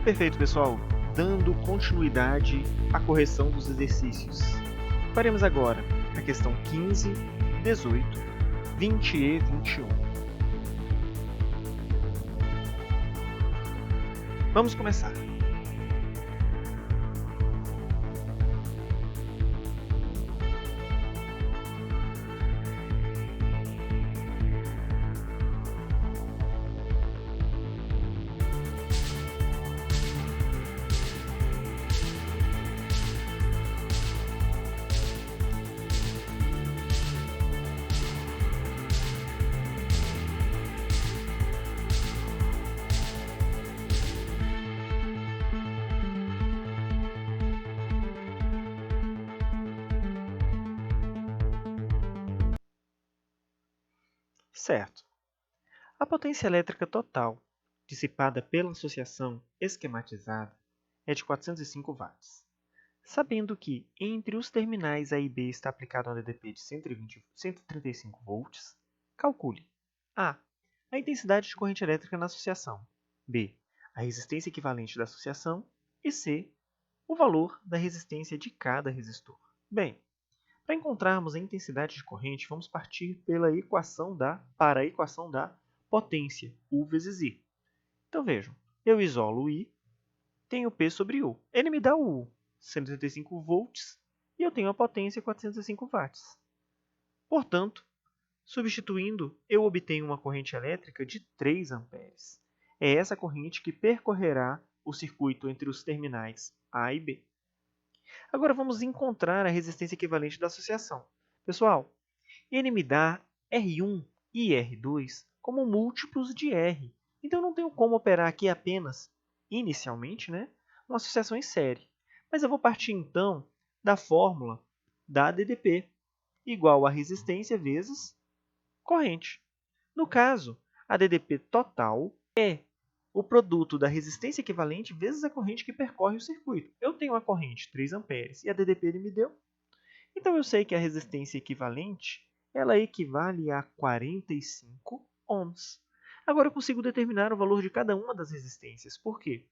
Perfeito, pessoal. Dando continuidade à correção dos exercícios. Faremos agora a questão 15, 18, 20 e 21. Vamos começar. Certo. A potência elétrica total dissipada pela associação esquematizada é de 405 watts. Sabendo que entre os terminais A e B está aplicado um ADP de 135 volts, calcule A. A intensidade de corrente elétrica na associação. B. A resistência equivalente da associação. E C. O valor da resistência de cada resistor. Bem, para encontrarmos a intensidade de corrente, vamos partir para a equação da potência, U vezes I. Então vejam, eu isolo o I, tenho P sobre U. Ele me dá o U, 135 volts, e eu tenho a potência 405 watts. Portanto, substituindo, eu obtenho uma corrente elétrica de 3 amperes. É essa corrente que percorrerá o circuito entre os terminais A e B. Agora vamos encontrar a resistência equivalente da associação. Pessoal, ele me dá R1 e R2 como múltiplos de R. Então, eu não tenho como operar aqui apenas, inicialmente, uma associação em série. Mas eu vou partir, então, da fórmula da DDP, igual a resistência vezes corrente. No caso, a DDP total é o produto da resistência equivalente vezes a corrente que percorre o circuito. Eu tenho a corrente 3 amperes e a DDP ele me deu. Então, eu sei que a resistência equivalente ela equivale a 45 ohms. Agora, eu consigo determinar o valor de cada uma das resistências. Por quê?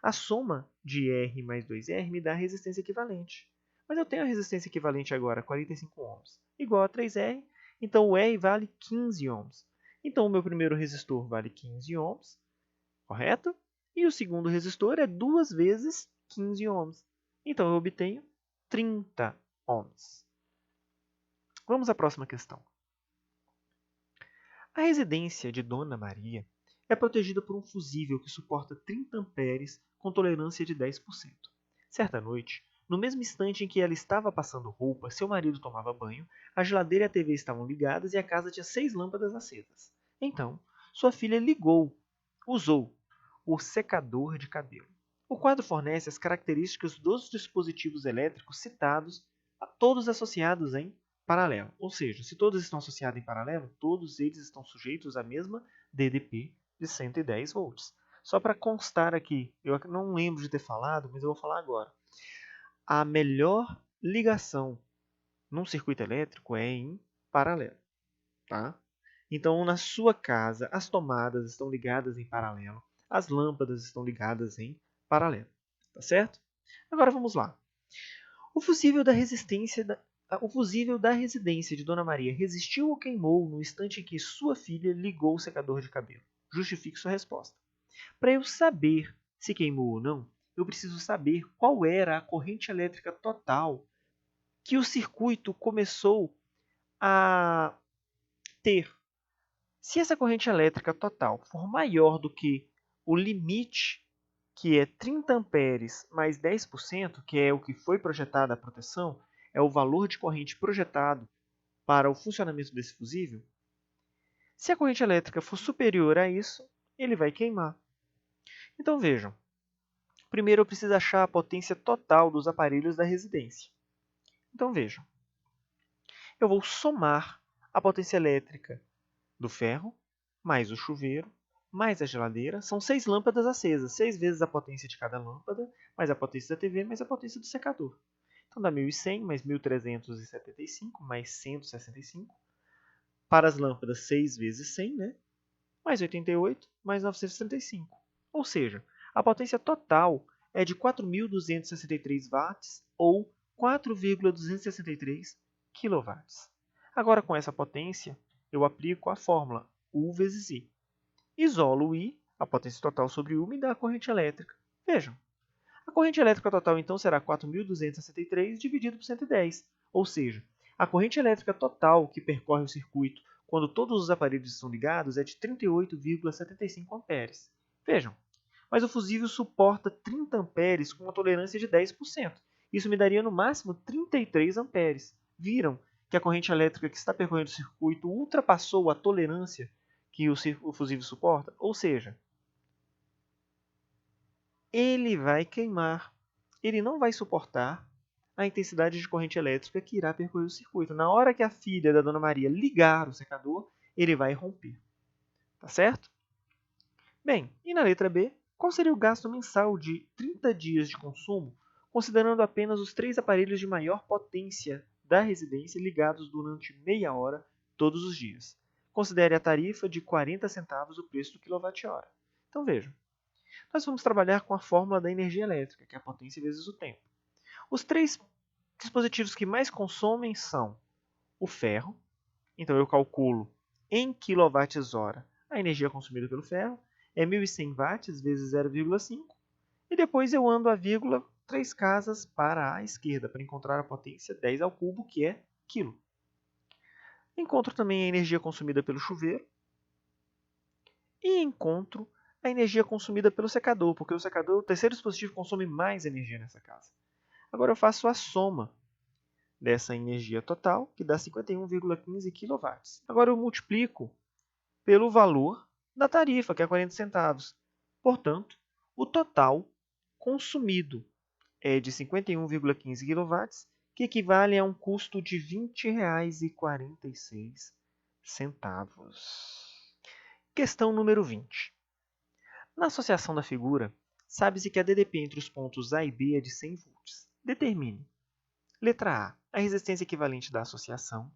A soma de R mais 2R me dá a resistência equivalente. Mas eu tenho a resistência equivalente agora, 45 ohms, igual a 3R. Então, o R vale 15 ohms. Então, o meu primeiro resistor vale 15 ohms, correto? E o segundo resistor é 2 vezes 15 ohms. Então, eu obtenho 30 ohms. Vamos à próxima questão. A residência de Dona Maria é protegida por um fusível que suporta 30 amperes com tolerância de 10%. Certa noite, no mesmo instante em que ela estava passando roupa, seu marido tomava banho, a geladeira e a TV estavam ligadas e a casa tinha 6 lâmpadas acesas. Então, sua filha usou o secador de cabelo. O quadro fornece as características dos dispositivos elétricos citados, todos associados em paralelo. Ou seja, se todos estão associados em paralelo, todos eles estão sujeitos à mesma DDP de 110 volts. Só para constar aqui, eu não lembro de ter falado, mas eu vou falar agora. A melhor ligação num circuito elétrico é em paralelo. Tá? Então, na sua casa, as tomadas estão ligadas em paralelo, as lâmpadas estão ligadas em paralelo. Tá certo? Agora vamos lá. O fusível da residência de Dona Maria resistiu ou queimou no instante em que sua filha ligou o secador de cabelo? Justifique sua resposta. Para eu saber se queimou ou não, eu preciso saber qual era a corrente elétrica total que o circuito começou a ter. Se essa corrente elétrica total for maior do que o limite, que é 30 amperes mais 10%, que é o que foi projetado a proteção, é o valor de corrente projetado para o funcionamento desse fusível, se a corrente elétrica for superior a isso, ele vai queimar. Então vejam, primeiro eu preciso achar a potência total dos aparelhos da residência. Então vejam, eu vou somar a potência elétrica do ferro, mais o chuveiro, mais a geladeira. São 6 lâmpadas acesas, 6 vezes a potência de cada lâmpada, mais a potência da TV, mais a potência do secador. Então dá 1.100 mais 1.375 mais 165. Para as lâmpadas, 6 vezes 100, mais 88 mais 935. Ou seja, A potência total é de 4.263 watts ou 4,263 kW. Agora, com essa potência, eu aplico a fórmula U vezes I. Isolo o I, a potência total sobre U, me dá a corrente elétrica. Vejam, a corrente elétrica total, então, será 4.263 dividido por 110, ou seja, a corrente elétrica total que percorre o circuito quando todos os aparelhos estão ligados é de 38,75 amperes. Vejam, mas o fusível suporta 30 amperes com uma tolerância de 10%. Isso me daria no máximo 33 amperes. Viram que a corrente elétrica que está percorrendo o circuito ultrapassou a tolerância que o fusível suporta? Ou seja, ele vai queimar. Ele não vai suportar a intensidade de corrente elétrica que irá percorrer o circuito. Na hora que a filha da Dona Maria ligar o secador, ele vai romper. Tá certo? Bem, e na letra B, qual seria o gasto mensal de 30 dias de consumo, considerando apenas os 3 aparelhos de maior potência da residência ligados durante meia hora todos os dias? Considere a tarifa de 40 centavos o preço do quilowatt-hora. Então vejam, nós vamos trabalhar com a fórmula da energia elétrica, que é a potência vezes o tempo. Os 3 dispositivos que mais consomem são o ferro, então eu calculo em kWh a energia consumida pelo ferro, é 1.100 watts vezes 0,5, e depois eu ando a vírgula 3 casas para a esquerda para encontrar a potência 10 ao cubo, que é quilo. Encontro também a energia consumida pelo chuveiro e encontro a energia consumida pelo secador, porque o secador é o terceiro dispositivo que consome mais energia nessa casa. Agora eu faço a soma dessa energia total, que dá 51,15 kW. Agora eu multiplico pelo valor da tarifa, que é 40 centavos. Portanto, o total consumido é de 51,15 kW, que equivale a um custo de R$ 20,46. Questão número 20. Na associação da figura, sabe-se que a DDP entre os pontos A e B é de 100 volts. Determine. Letra A, a resistência equivalente da associação.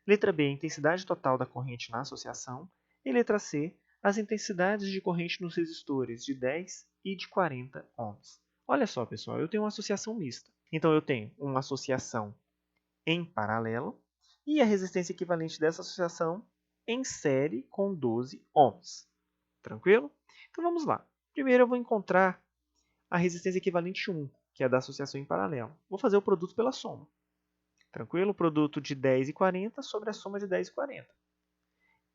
Letra B, a intensidade total da corrente na associação. E letra C, as intensidades de corrente nos resistores de 10 e de 40 ohms. Olha só, pessoal, eu tenho uma associação mista. Então, eu tenho uma associação em paralelo e a resistência equivalente dessa associação em série com 12 ohms. Tranquilo? Então, vamos lá. Primeiro, eu vou encontrar a resistência equivalente 1, que é da associação em paralelo. Vou fazer o produto pela soma. Tranquilo? O produto de 10 e 40 sobre a soma de 10 e 40.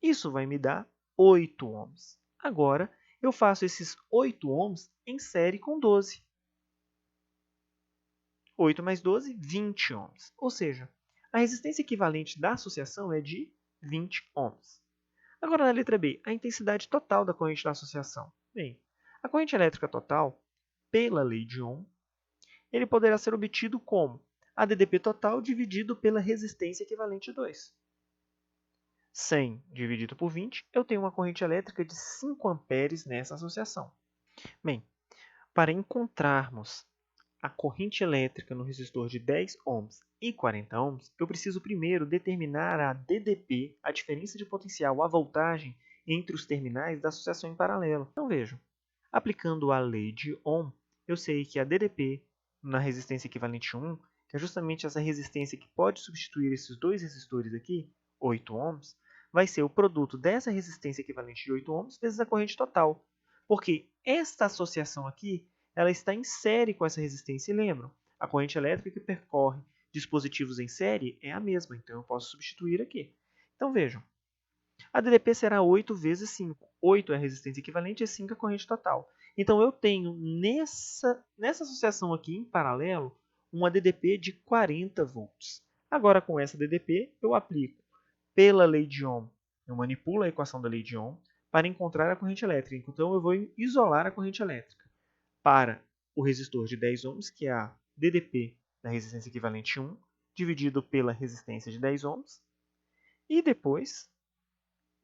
Isso vai me dar 8 ohms. Agora, eu faço esses 8 ohms em série com 12. 8 mais 12, 20 ohms. Ou seja, a resistência equivalente da associação é de 20 ohms. Agora, na letra B, a intensidade total da corrente da associação. Bem, a corrente elétrica total, pela lei de Ohm, ele poderá ser obtido como a DDP total dividido pela resistência equivalente 2. 100 dividido por 20, eu tenho uma corrente elétrica de 5 amperes nessa associação. Bem, para encontrarmos a corrente elétrica no resistor de 10 ohms e 40 ohms, eu preciso primeiro determinar a DDP, a diferença de potencial, a voltagem entre os terminais da associação em paralelo. Então vejam, aplicando a lei de Ohm, eu sei que a DDP na resistência equivalente 1, que é justamente essa resistência que pode substituir esses dois resistores aqui, 8 ohms, vai ser o produto dessa resistência equivalente de 8 ohms vezes a corrente total. Porque esta associação aqui ela está em série com essa resistência. E lembram, a corrente elétrica que percorre dispositivos em série é a mesma, então eu posso substituir aqui. Então vejam, a DDP será 8 vezes 5. 8 é a resistência equivalente e 5 é a corrente total. Então eu tenho nessa associação aqui em paralelo uma DDP de 40 volts. Agora com essa DDP eu aplico pela lei de Ohm, eu manipulo a equação da lei de Ohm para encontrar a corrente elétrica. Então eu vou isolar a corrente elétrica para o resistor de 10 ohms, que é a DDP da resistência equivalente 1, dividido pela resistência de 10 ohms. E depois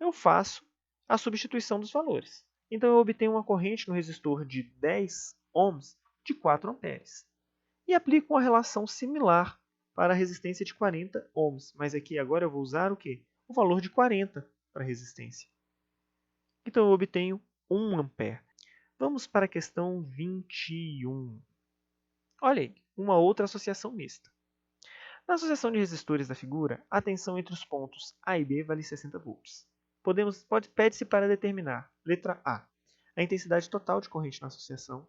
eu faço a substituição dos valores. Então eu obtenho uma corrente no resistor de 10 ohms de 4 amperes. E aplico uma relação similar para a resistência de 40 ohms. Mas aqui agora eu vou usar o quê? O valor de 40 para a resistência. Então eu obtenho 1 ampere. Vamos para a questão 21. Olha aí, uma outra associação mista. Na associação de resistores da figura, a tensão entre os pontos A e B vale 60 volts. Pede-se para determinar, letra A, a intensidade total de corrente na associação,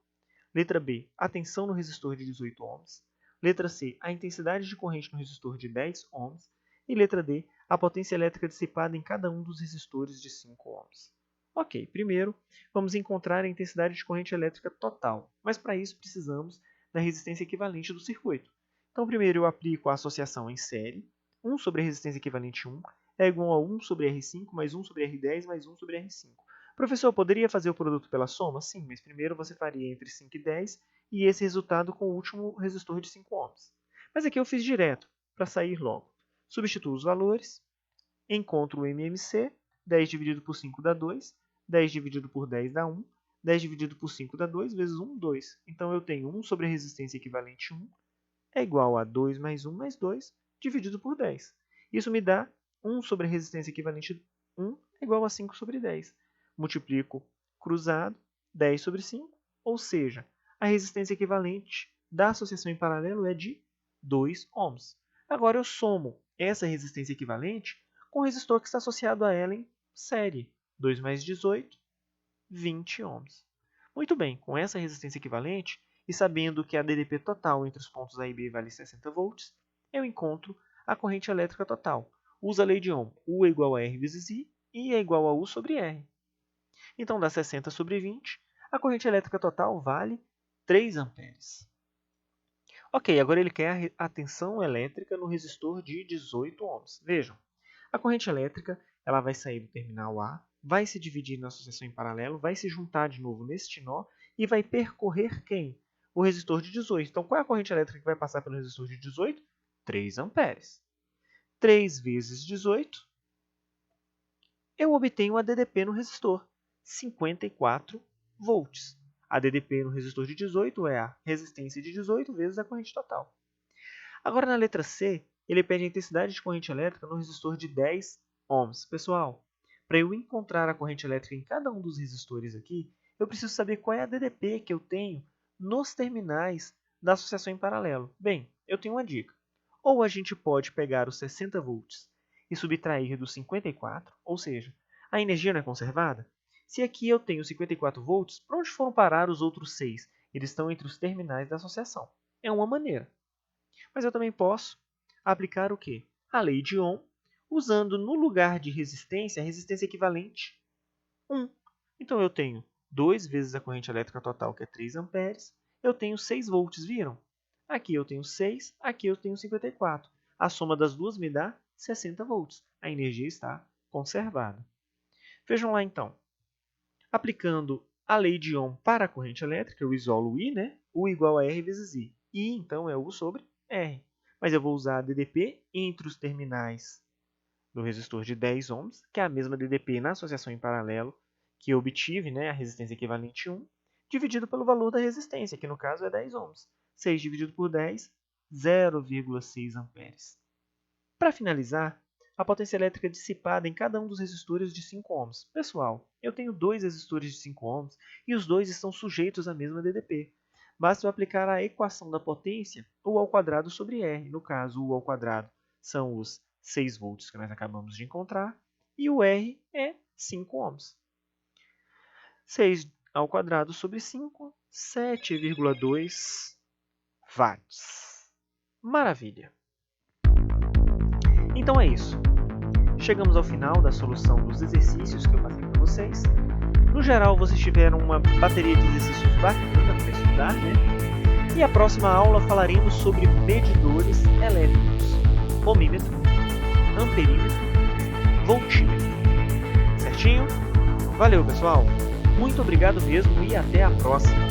letra B, a tensão no resistor de 18 ohms, letra C, a intensidade de corrente no resistor de 10 ohms e letra D, a potência elétrica dissipada em cada um dos resistores de 5 ohms. Ok, primeiro vamos encontrar a intensidade de corrente elétrica total, mas para isso precisamos da resistência equivalente do circuito. Então primeiro eu aplico a associação em série, 1 sobre a resistência equivalente 1 é igual a 1 sobre R5 mais 1 sobre R10 mais 1 sobre R5. Professor, poderia fazer o produto pela soma? Sim, mas primeiro você faria entre 5 e 10 e esse resultado com o último resistor de 5 ohms. Mas aqui eu fiz direto, para sair logo. Substituo os valores, encontro o MMC, 10 dividido por 5 dá 2, 10 dividido por 10 dá 1, 10 dividido por 5 dá 2, vezes 1, 2. Então eu tenho 1 sobre a resistência equivalente 1 é igual a 2 mais 1 mais 2 dividido por 10. Isso me dá 1 sobre a resistência equivalente 1 é igual a 5 sobre 10. Multiplico cruzado, 10 sobre 5, ou seja, a resistência equivalente da associação em paralelo é de 2 ohms. Agora eu somo essa resistência equivalente com o resistor que está associado a ela em série. 2 mais 18, 20 ohms. Muito bem, com essa resistência equivalente, e sabendo que a DDP total entre os pontos A e B vale 60 volts, eu encontro a corrente elétrica total. Usa a lei de Ohm. U é igual a R vezes I é igual a U sobre R. Então dá 60 sobre 20. A corrente elétrica total vale 3 amperes. Ok, agora ele quer a tensão elétrica no resistor de 18 ohms. Vejam, a corrente elétrica ela vai sair do terminal A, vai se dividir na associação em paralelo, vai se juntar de novo neste nó e vai percorrer quem? O resistor de 18. Então, qual é a corrente elétrica que vai passar pelo resistor de 18? 3 amperes. 3 vezes 18, eu obtenho a DDP no resistor, 54 volts. A DDP no resistor de 18 é a resistência de 18 vezes a corrente total. Agora, na letra C, ele pede a intensidade de corrente elétrica no resistor de 10 ohms. Pessoal, para eu encontrar a corrente elétrica em cada um dos resistores aqui, eu preciso saber qual é a DDP que eu tenho nos terminais da associação em paralelo. Bem, eu tenho uma dica. Ou a gente pode pegar os 60 volts e subtrair dos 54, ou seja, a energia não é conservada? Se aqui eu tenho 54 volts, para onde foram parar os outros 6? Eles estão entre os terminais da associação. É uma maneira. Mas eu também posso aplicar o quê? A lei de Ohm, usando no lugar de resistência, a resistência equivalente 1. Então eu tenho 2 vezes a corrente elétrica total, que é 3 amperes. Eu tenho 6 volts, viram? Aqui eu tenho 6, aqui eu tenho 54. A soma das duas me dá 60 volts. A energia está conservada. Vejam lá então. Aplicando a lei de Ohm para a corrente elétrica, eu isolo o I, né? U igual a R vezes I. I, então, é U sobre R. Mas eu vou usar a DDP entre os terminais do resistor de 10 ohms, que é a mesma DDP na associação em paralelo que eu obtive, né, a resistência equivalente 1, dividido pelo valor da resistência, que no caso é 10 ohms. 6 dividido por 10, 0,6 amperes. Para finalizar, a potência elétrica dissipada em cada um dos resistores de 5 ohms. Pessoal, eu tenho 2 resistores de 5 ohms e os dois estão sujeitos à mesma DDP. Basta eu aplicar a equação da potência, U ao quadrado sobre R. No caso, U ao quadrado são os 6 volts que nós acabamos de encontrar, e o R é 5 ohms. 6 ao quadrado sobre 5, 7,2 watts. Maravilha! Então é isso. Chegamos ao final da solução dos exercícios que eu passei para vocês. No geral, vocês tiveram uma bateria de exercícios bacana para estudar, né? E a próxima aula falaremos sobre medidores elétricos, ohmímetro, amperímetro, voltímetro. Certinho? Valeu, pessoal! Muito obrigado mesmo e até a próxima!